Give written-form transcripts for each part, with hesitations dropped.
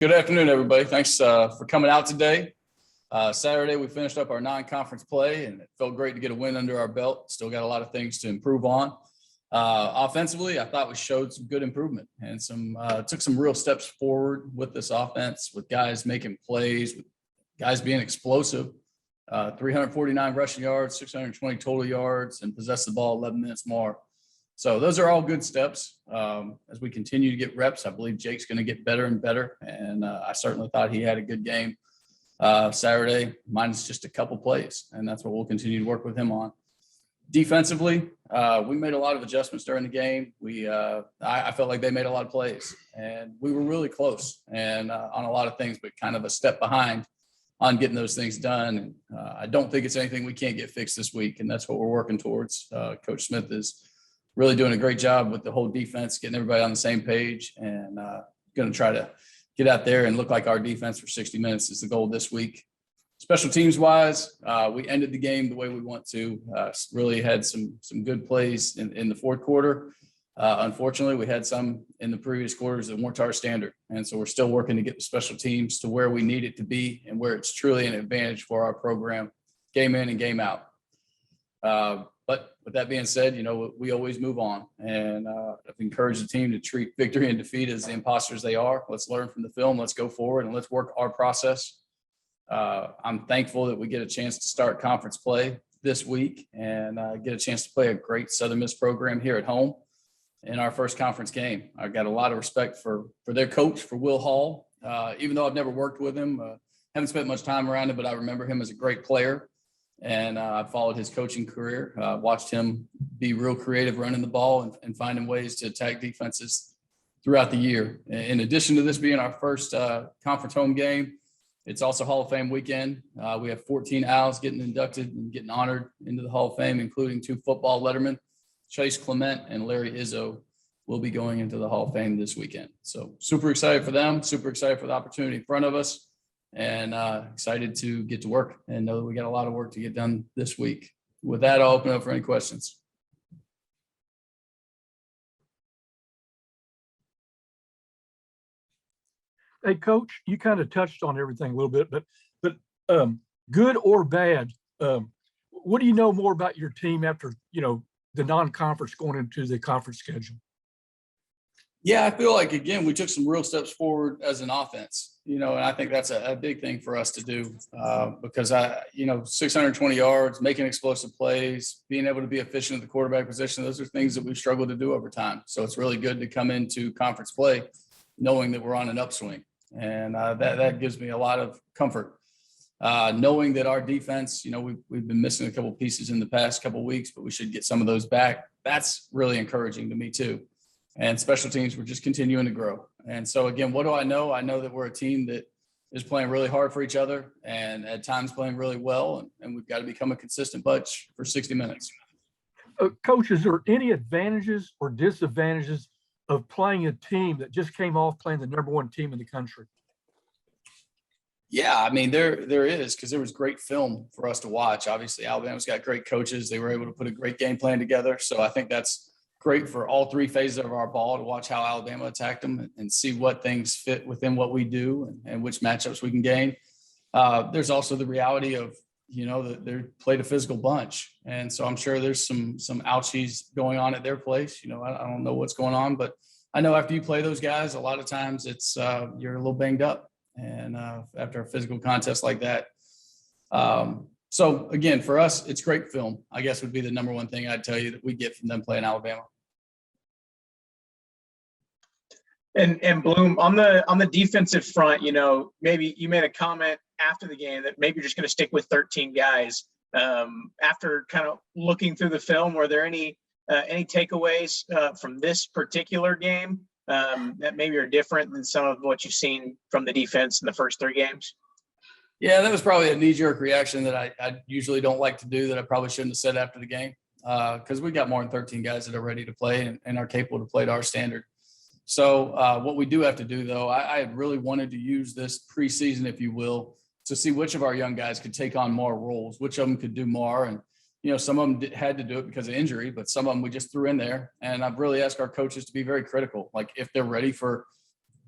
Good afternoon, everybody. Thanks for coming out today. Saturday, we finished up our non-conference play, and it felt great to get a win under our belt. Still got a lot of things to improve on. Offensively, I thought we showed some good improvement and took some real steps forward with this offense, with guys making plays, with guys being explosive. 349 rushing yards, 620 total yards, and possessed the ball 11 minutes more. So those are all good steps. As we continue to get reps, I believe Jake's going to get better and better. And I certainly thought he had a good game Saturday, minus just a couple plays. And that's what we'll continue to work with him on. Defensively, we made a lot of adjustments during the game. I felt like they made a lot of plays. And we were really close and on a lot of things, but kind of a step behind on getting those things done. And I don't think it's anything we can't get fixed this week. And that's what we're working towards. Coach Smith is really doing a great job with the whole defense, getting everybody on the same page, and going to try to get out there and look like our defense for 60 minutes is the goal this week. Special teams wise, we ended the game the way we want to. Really had some good plays in the fourth quarter. Unfortunately, we had some in the previous quarters that weren't to our standard. And so we're still working to get the special teams to where we need it to be and where it's truly an advantage for our program, game in and game out. But with that being said, we always move on, and I've encouraged the team to treat victory and defeat as the imposters they are. Let's learn from the film. Let's go forward and let's work our process. I'm thankful that we get a chance to start conference play this week and get a chance to play a great Southern Miss program here at home in our first conference game. I've got a lot of respect for their coach, for Will Hall, even though I've never worked with him, haven't spent much time around him, but I remember him as a great player. And I followed his coaching career, watched him be real creative running the ball and finding ways to attack defenses throughout the year. In addition to this being our first conference home game, it's also Hall of Fame weekend. We have 14 Owls getting inducted and getting honored into the Hall of Fame, including 2 football lettermen. Chase Clement and Larry Izzo will be going into the Hall of Fame this weekend. So super excited for them, super excited for the opportunity in front of us. And excited to get to work and know that we got a lot of work to get done this week. With that, I'll open up for any questions. Hey, Coach, you kind of touched on everything a little bit, but good or bad, what do you know more about your team after, the non-conference going into the conference schedule? Yeah, I feel like, again, we took some real steps forward as an offense, and I think that's a big thing for us to do because 620 yards, making explosive plays, being able to be efficient at the quarterback position, those are things that we've struggled to do over time. So it's really good to come into conference play knowing that we're on an upswing. And that gives me a lot of comfort. Knowing that our defense, we've been missing a couple pieces in the past couple weeks, but we should get some of those back. That's really encouraging to me too. And special teams, we're just continuing to grow. And so, again, what do I know? I know that we're a team that is playing really hard for each other and at times playing really well. And we've got to become a consistent bunch for 60 minutes. Coach, is there any advantages or disadvantages of playing a team that just came off playing the #1 team in the country? Yeah, I mean, there is, because there was great film for us to watch. Obviously, Alabama's got great coaches. They were able to put a great game plan together. So I think that's great for all 3 phases of our ball to watch how Alabama attacked them and see what things fit within what we do and which matchups we can gain. There's also the reality of, that they played a physical bunch. And so I'm sure there's some ouchies going on at their place. I don't know what's going on, but I know after you play those guys, a lot of times it's you're a little banged up. And after a physical contest like that. So again, for us, it's great film, I guess would be the #1 thing I'd tell you that we get from them playing Alabama. And Bloom, on the defensive front, maybe you made a comment after the game that maybe you're just going to stick with 13 guys. After kind of looking through the film, were there any takeaways from this particular game that maybe are different than some of what you've seen from the defense in the first 3 games? Yeah, that was probably a knee-jerk reaction that I usually don't like to do, that I probably shouldn't have said after the game, because we got more than 13 guys that are ready to play and are capable to play to our standard. So what we do have to do, though, I had really wanted to use this preseason, if you will, to see which of our young guys could take on more roles, which of them could do more. And, some of them had to do it because of injury, but some of them we just threw in there. And I've really asked our coaches to be very critical. Like, if they're ready for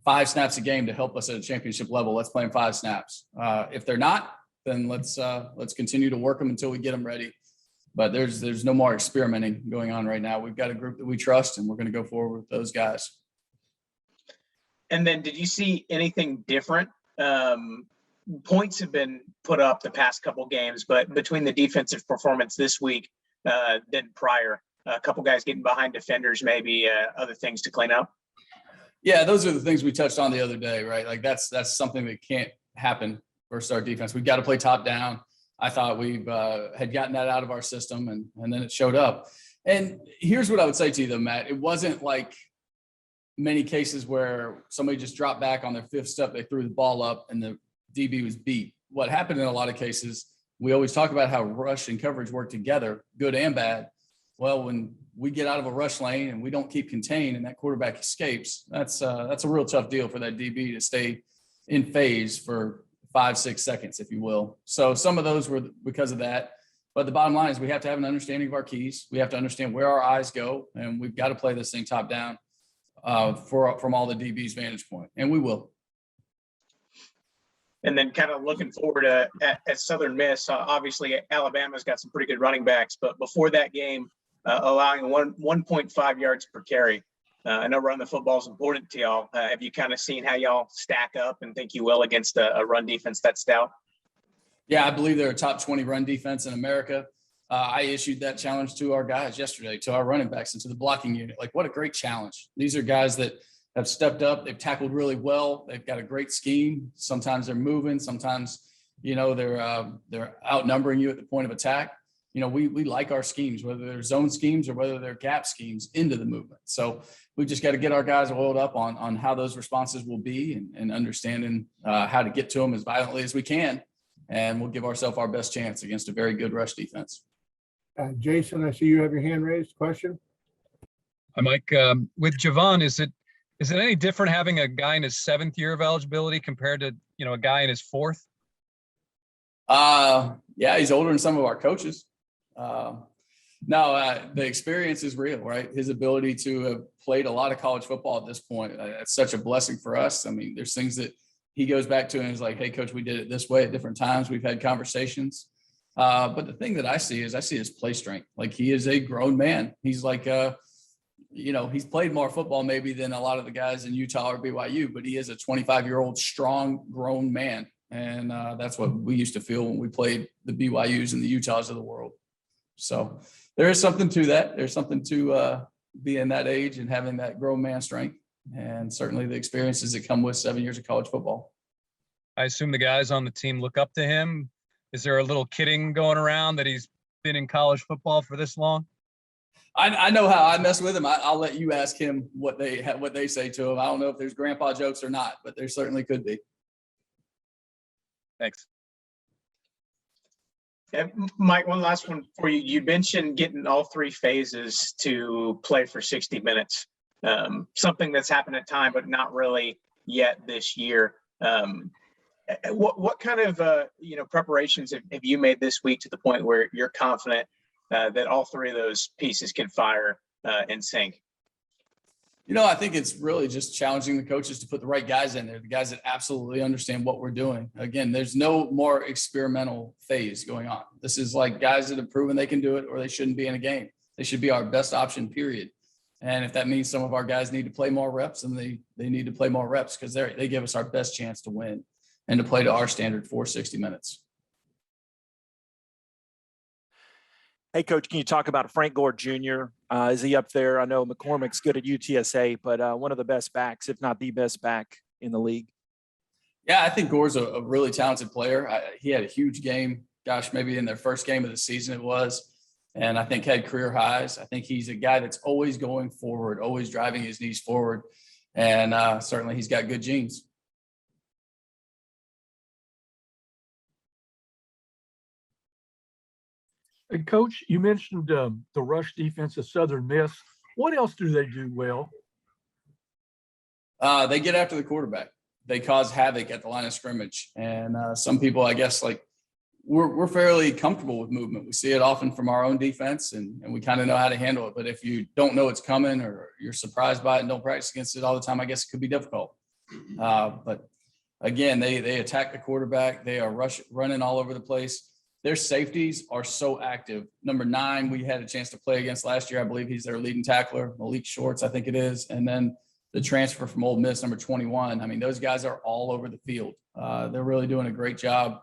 5 snaps a game to help us at a championship level. Let's play them 5 snaps. If they're not, then let's continue to work them until we get them ready. But there's no more experimenting going on right now. We've got a group that we trust, and we're going to go forward with those guys. And then did you see anything different? Points have been put up the past couple games, but between the defensive performance this week than prior, a couple guys getting behind defenders, maybe other things to clean up. Yeah, those are the things we touched on the other day, right? Like that's something that can't happen versus our defense. We've got to play top down. I thought we had gotten that out of our system, and then it showed up. And here's what I would say to you, though, Matt. It wasn't like many cases where somebody just dropped back on their 5th step, they threw the ball up, and the DB was beat. What happened in a lot of cases, we always talk about how rush and coverage work together, good and bad. Well, when we get out of a rush lane and we don't keep contained and that quarterback escapes, that's a real tough deal for that DB to stay in phase for 5-6 seconds, if you will. So some of those were because of that. But the bottom line is we have to have an understanding of our keys. We have to understand where our eyes go, and we've got to play this thing top down from all the DB's vantage point, and we will. And then kind of looking forward at Southern Miss, obviously Alabama's got some pretty good running backs, but before that game, allowing 1.5 yards per carry. I know running the football is important to y'all. Have you kind of seen how y'all stack up and think you will against a run defense that's stout? Yeah, I believe they're a top 20 run defense in America. I issued that challenge to our guys yesterday, to our running backs and to the blocking unit. Like, what a great challenge. These are guys that have stepped up. They've tackled really well. They've got a great scheme. Sometimes they're moving. Sometimes, they're outnumbering you at the point of attack. We like our schemes, whether they're zone schemes or whether they're gap schemes, into the movement. So we just got to get our guys oiled up on how those responses will be and understanding how to get to them as violently as we can. And we'll give ourselves our best chance against a very good rush defense. Jason, I see you have your hand raised. Question? Hi, Mike. With Javon, is it any different having a guy in his 7th year of eligibility compared to, a guy in his 4th? Yeah, he's older than some of our coaches. The experience is real, right? His ability to have played a lot of college football at this point, it's such a blessing for us. I mean, there's things that he goes back to and is like, hey, coach, we did it this way at different times. We've had conversations. But the thing that I see his play strength. Like, he is a grown man. He's like, he's played more football maybe than a lot of the guys in Utah or BYU, but he is a 25-year-old strong, grown man. And that's what we used to feel when we played the BYUs and the Utahs of the world. So there is something to that. There's something to being that age and having that grown man strength, and certainly the experiences that come with 7 years of college football. I assume the guys on the team look up to him. Is there a little kidding going around that he's been in college football for this long? I know how I mess with him. I'll let you ask him what they say to him. I don't know if there's grandpa jokes or not, but there certainly could be. Thanks. And Mike, one last one for you. You mentioned getting all 3 phases to play for 60 minutes, something that's happened at time, but not really yet this year. What kind of preparations have you made this week to the point where you're confident that all 3 of those pieces can fire in sync? I think it's really just challenging the coaches to put the right guys in there, the guys that absolutely understand what we're doing. Again, there's no more experimental phase going on. This is like guys that have proven they can do it, or they shouldn't be in a game. They should be our best option, period. And if that means some of our guys need to play more reps, then they need to play more reps, because they give us our best chance to win and to play to our standard for 60 minutes. Hey, Coach, can you talk about Frank Gore Jr.? Is he up there? I know McCormick's good at UTSA, but one of the best backs, if not the best back in the league. Yeah, I think Gore's a really talented player. He had a huge game, maybe in their first game of the season it was, and I think had career highs. I think he's a guy that's always going forward, always driving his knees forward, and certainly he's got good genes. And Coach, you mentioned the rush defense of Southern Miss. What else do they do well? They get after the quarterback. They cause havoc at the line of scrimmage. And some people, I guess, we're fairly comfortable with movement. We see it often from our own defense, and we kind of know how to handle it. But if you don't know it's coming, or you're surprised by it and don't practice against it all the time, I guess it could be difficult. But again, they attack the quarterback. They are running all over the place. Their safeties are so active. Number 9, we had a chance to play against last year. I believe he's their leading tackler, Malik Shorts, I think it is. And then the transfer from Ole Miss, number 21. I mean, those guys are all over the field. They're really doing a great job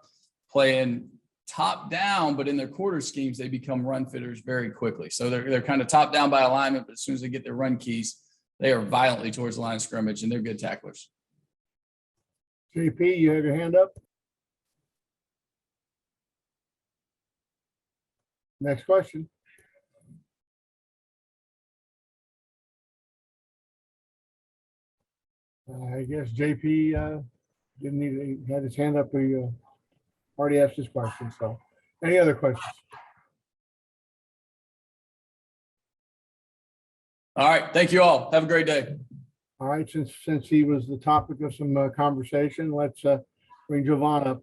playing top down, but in their quarter schemes, they become run fitters very quickly. So they're kind of top down by alignment, but as soon as they get their run keys, they are violently towards the line of scrimmage, and they're good tacklers. JP, you have your hand up? Next question. I guess JP didn't need, he had his hand up. He already asked his question. So any other questions? All right. Thank you all. Have a great day. All right, since he was the topic of some conversation, let's bring Javon up.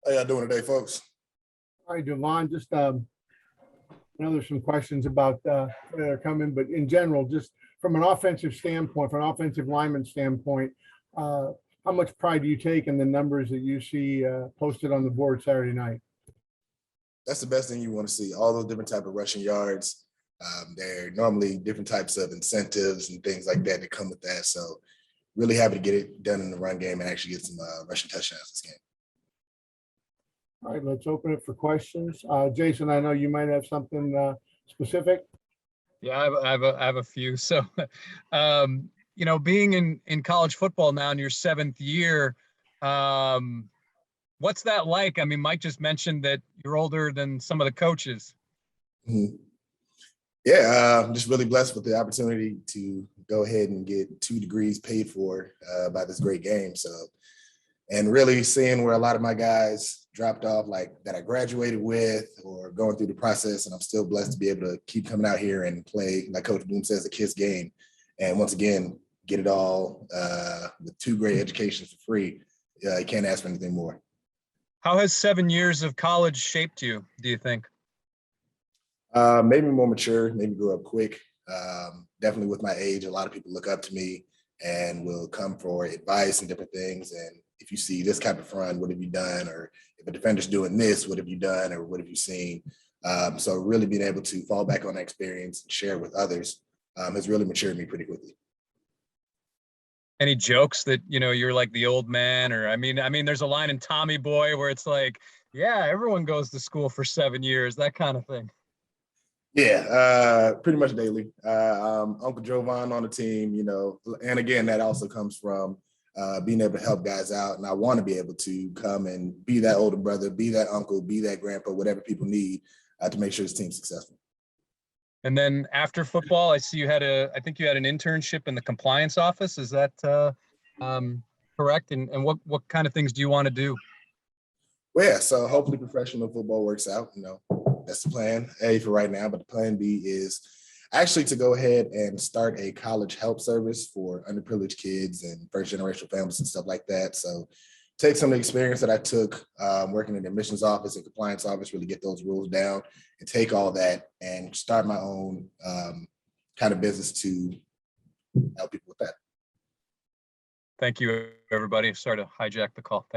How y'all doing today, folks? All right, Javon, just I know there's some questions about that are coming, but in general, just from an offensive standpoint, from an offensive lineman standpoint, how much pride do you take in the numbers that you see posted on the board Saturday night? That's the best thing you want to see. All those different type of rushing yards. There are normally different types of incentives and things like that that come with that. So really happy to get it done in the run game and actually get some rushing touchdowns this game. All right, let's open it for questions. Jason, I know you might have something specific. Yeah, I have a few. So, you know, being in college football now in your 7th year, what's that like? I mean, Mike just mentioned that you're older than some of the coaches. Mm-hmm. Yeah, I'm just really blessed with the opportunity to go ahead and get 2 degrees paid for by this great game. So, and really seeing where a lot of my guys dropped off, like that I graduated with or going through the process, and I'm still blessed to be able to keep coming out here and play, like Coach Bloom says, a KISS game. And once again, get it all with 2 great educations for free. You can't ask for anything more. How has 7 years of college shaped you, do you think? Maybe more mature, maybe grew up quick. Definitely with my age, a lot of people look up to me and will come for advice and different things. And if you see this type of run, what have you done? Or if a defender's doing this, what have you done? Or what have you seen? So really being able to fall back on that experience and share with others has really matured me pretty quickly. Any jokes that, you know, you're like the old man? Or I mean, there's a line in Tommy Boy where it's like, yeah, everyone goes to school for 7 years, that kind of thing. Yeah, pretty much daily. Uncle Jovaun on the team, you know, and again, that also comes from being able to help guys out. And I want to be able to come and be that older brother, be that uncle, be that grandpa, whatever people need to make sure this team's successful. And then after football, I see I think you had an internship in the compliance office. Is that correct? And what kind of things do you want to do? Well, yeah, so hopefully professional football works out. You know, that's the plan A for right now, but the plan B is actually to go ahead and start a college help service for underprivileged kids and first generation families and stuff like that. So take some of the experience that I took working in the admissions office and compliance office, really get those rules down and take all that and start my own kind of business to help people with that. Thank you, everybody. Sorry to hijack the call.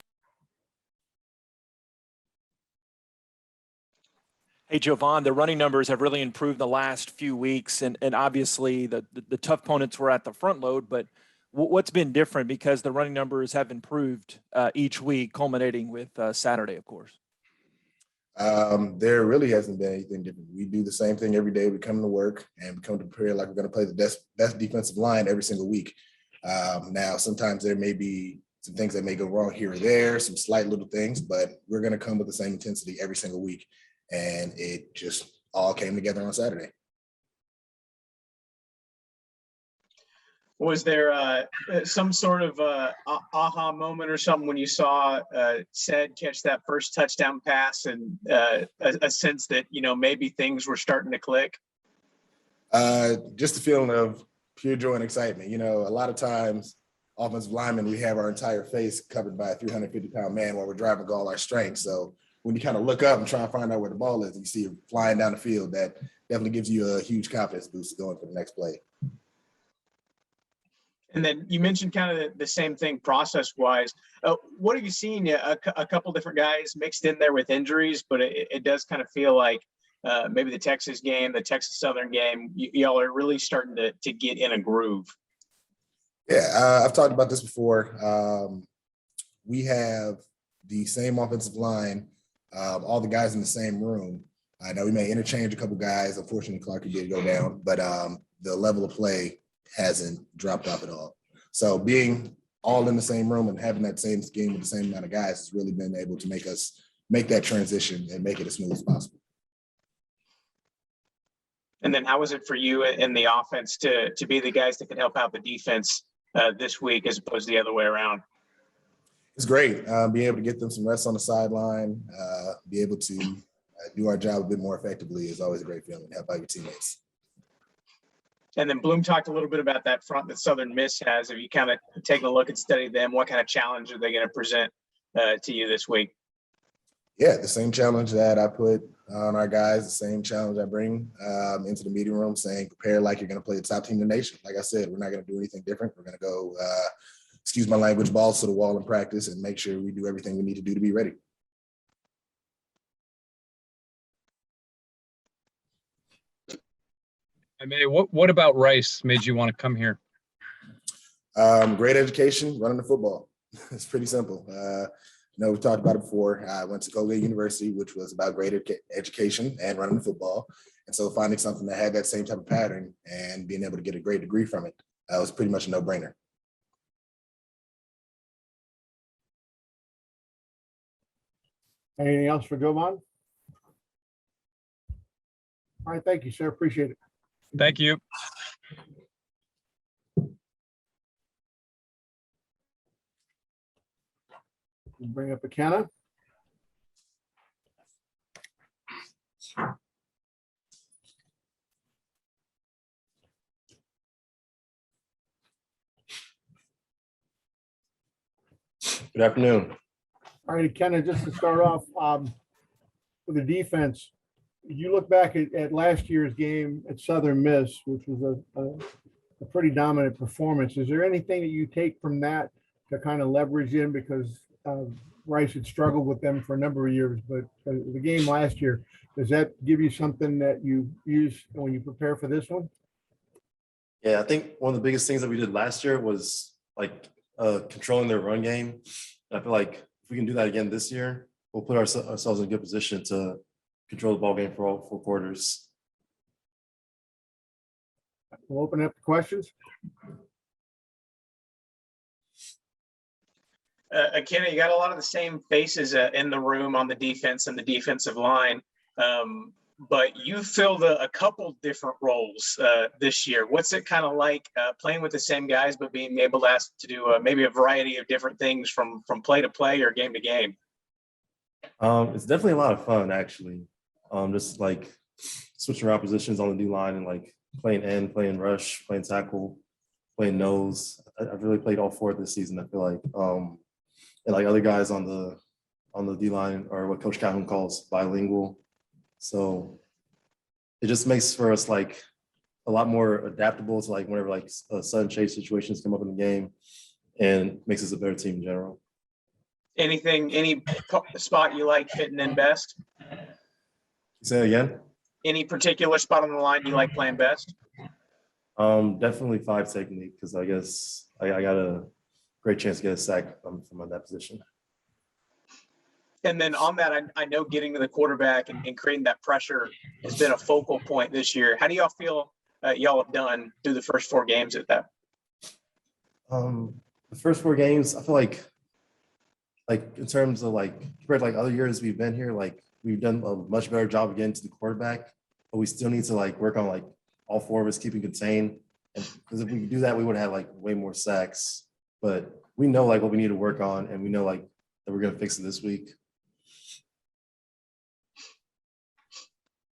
Hey, Javon, the running numbers have really improved the last few weeks, and obviously the tough opponents were at the front load, but what's been different because the running numbers have improved each week, culminating with Saturday, of course? There really hasn't been anything different. We do the same thing every day. We come to work and we come to prepare like we're going to play the best defensive line every single week. Now, sometimes there may be some things that may go wrong here or there, some slight little things, but we're going to come with the same intensity every single week. And it just all came together on Saturday. Was there some sort of aha moment or something when you saw Said catch that first touchdown pass and a sense that, you know, maybe things were starting to click? Just a feeling of pure joy and excitement. You know, a lot of times offensive linemen, we have our entire face covered by a 350-pound man while we're driving all our strength. So when you kind of look up and try and find out where the ball is, and you see it flying down the field, that definitely gives you a huge confidence boost going for the next play. And then you mentioned kind of the same thing process-wise. What have you seen? A couple different guys mixed in there with injuries, but it does kind of feel like maybe the Texas game, the Texas Southern game, y'all are really starting to get in a groove. Yeah, I've talked about this before. We have the same offensive line, all the guys in the same room. I know we may interchange a couple guys. Unfortunately, Clark did go down, but the level of play hasn't dropped off at all. So being all in the same room and having that same scheme with the same amount of guys has really been able to make us make that transition and make it as smooth as possible. And then how was it for you in the offense to be the guys that can help out the defense this week as opposed to the other way around? It's great. Being able to get them some rest on the sideline, be able to do our job a bit more effectively is always a great feeling to help out your teammates. And then Bloom talked a little bit about that front that Southern Miss has. Have you kind of taken a look and studied them? What kind of challenge are they going to present to you this week? Yeah, the same challenge that I put on our guys, the same challenge I bring into the meeting room, saying prepare like you're going to play the top team in the nation. Like I said, we're not going to do anything different. We're going to go, excuse my language, balls to the wall in practice and make sure we do everything we need to do to be ready. I mean, what about Rice made you want to come here? Great education, running the football. It's pretty simple. We've talked about it before. I went to Colgate University, which was about great education and running the football. And so finding something that had that same type of pattern and being able to get a great degree from it was pretty much a no-brainer. Anything else for Jovaun? All right, thank you, sir. Appreciate it. Thank you. We'll bring up Ikenna. Good afternoon. All right, Ikenna, just to start off with the defense, you look back at last year's game at Southern Miss, which was a pretty dominant performance. Is there anything that you take from that to kind of leverage in, because Rice had struggled with them for a number of years, but the game last year, does that give you something that you use when you prepare for this one? Yeah, I think one of the biggest things that we did last year was like controlling their run game. And I feel like if we can do that again this year, we'll put ourselves in a good position to control the ball game for all 4 quarters. We'll open up the questions. Ikenna, you got a lot of the same faces in the room on the defense and the defensive line, but you filled a couple different roles this year. What's it kind of like playing with the same guys, but being able to ask to do maybe a variety of different things from play to play or game to game? It's definitely a lot of fun, actually. Just like switching around positions on the D line and like playing end, playing rush, playing tackle, playing nose. I've really played all 4 this season, I feel like. And like other guys on the D line are what Coach Calhoun calls bilingual. So it just makes for us like a lot more adaptable to like whenever like sudden change situations come up in the game, and makes us a better team in general. Any spot you like fitting in best? Say it again. Any particular spot on the line you like playing best? Definitely 5 technique, because I guess I got a great chance to get a sack from that position. And then on that, I know getting to the quarterback and creating that pressure has been a focal point this year. How do y'all feel y'all have done through the first 4 games at that? The first 4 games, I feel like in terms of like compared to like other years we've been here, like we've done a much better job of getting to the quarterback, but we still need to like work on like all 4 of us keeping contained. Because if we could do that, we would have like way more sacks. But we know like what we need to work on, and we know like that we're gonna fix it this week.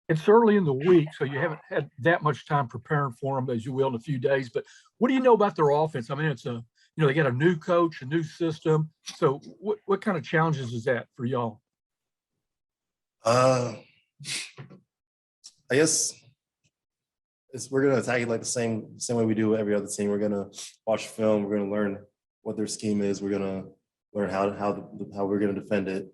It's early in the week, so you haven't had that much time preparing for them as you will in a few days. But what do you know about their offense? I mean, it's they got a new coach, a new system. So what kind of challenges is that for y'all? I guess we're gonna attack it like the same way we do every other team. We're gonna watch film. We're gonna learn what their scheme is. We're gonna learn how we're gonna defend it.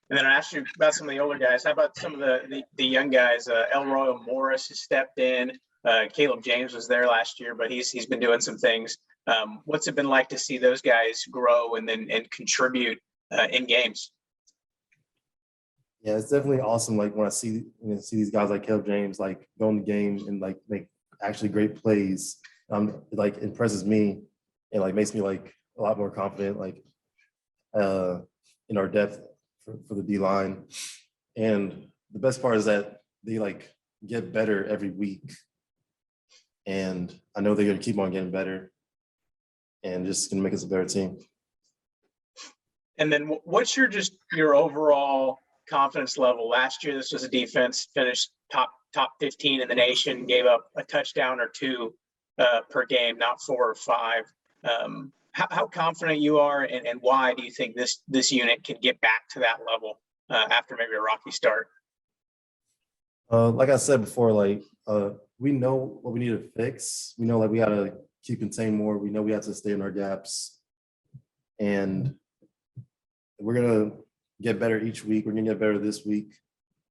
And then I asked you about some of the older guys. How about some of the young guys? Elroy Morris has stepped in. Caleb James was there last year, but he's been doing some things. What's it been like to see those guys grow and contribute in games? Yeah, it's definitely awesome. Like when I see these guys like Caleb James like go in the game and like make actually great plays, it like impresses me and like makes me like a lot more confident like in our depth for the D line. And the best part is that they like get better every week, and I know they're gonna keep on getting better, and just gonna make us a better team. And then what's your overall confidence level? Last year, this was a defense finished top 15 in the nation, gave up a touchdown or two per game, not 4 or 5. How confident you are, and why do you think this unit can get back to that level after maybe a rocky start? Like I said before, like we know what we need to fix. We know like we got to keep contained more. We know we have to stay in our gaps, and we're gonna get better each week. We're gonna get better this week,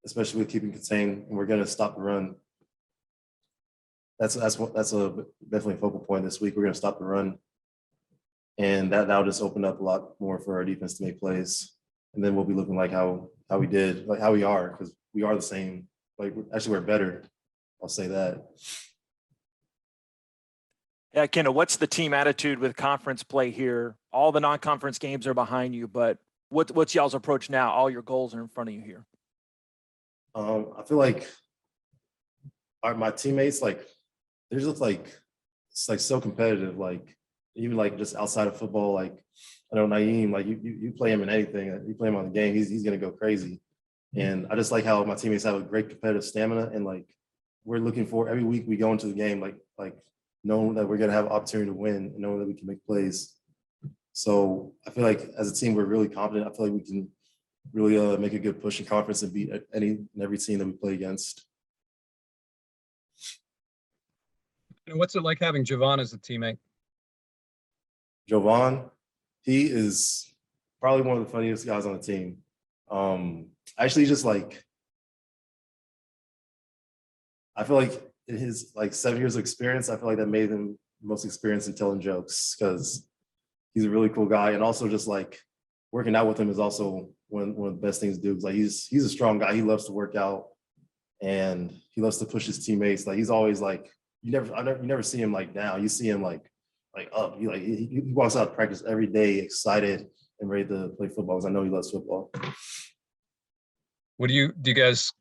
especially with keeping contained, and we're gonna stop the run. That's a definitely a focal point this week. We're gonna stop the run, and that'll just open up a lot more for our defense to make plays, and then we'll be looking like how we did, like how we are, because we are the same. Like we're better. I'll say that. Yeah, Ikenna, what's the team attitude with conference play here? All the non-conference games are behind you, but what's y'all's approach now? All your goals are in front of you here. I feel like my teammates, like they just look like it's like so competitive. Like even like just outside of football, like I know Naeem, like you play him in anything, you play him on the game, he's gonna go crazy. And I just like how my teammates have a great competitive stamina, and like we're looking for every week we go into the game like knowing that we're gonna have an opportunity to win and knowing that we can make plays. So I feel like as a team we're really confident. I feel like we can really make a good push in conference and beat any and every team that we play against. And what's it like having Javon as a teammate? Jovaun, he is probably one of the funniest guys on the team. Actually, just like I feel like in his like 7 years of experience, I feel like that made him the most experienced in telling jokes, because he's a really cool guy, and also just like working out with him is also one of the best things to do. Because like he's a strong guy. He loves to work out, and he loves to push his teammates. Like he's always like you never see him like down. You see him like up. He walks out of practice every day excited and ready to play football, because I know he loves football. What do you guys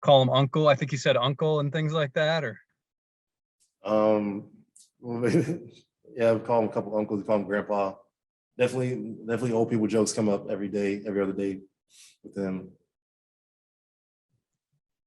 call him, uncle? I think he said uncle and things like that, or Well, yeah, we call him a couple uncles. We call him grandpa. Definitely old people jokes come up every day, every other day with him.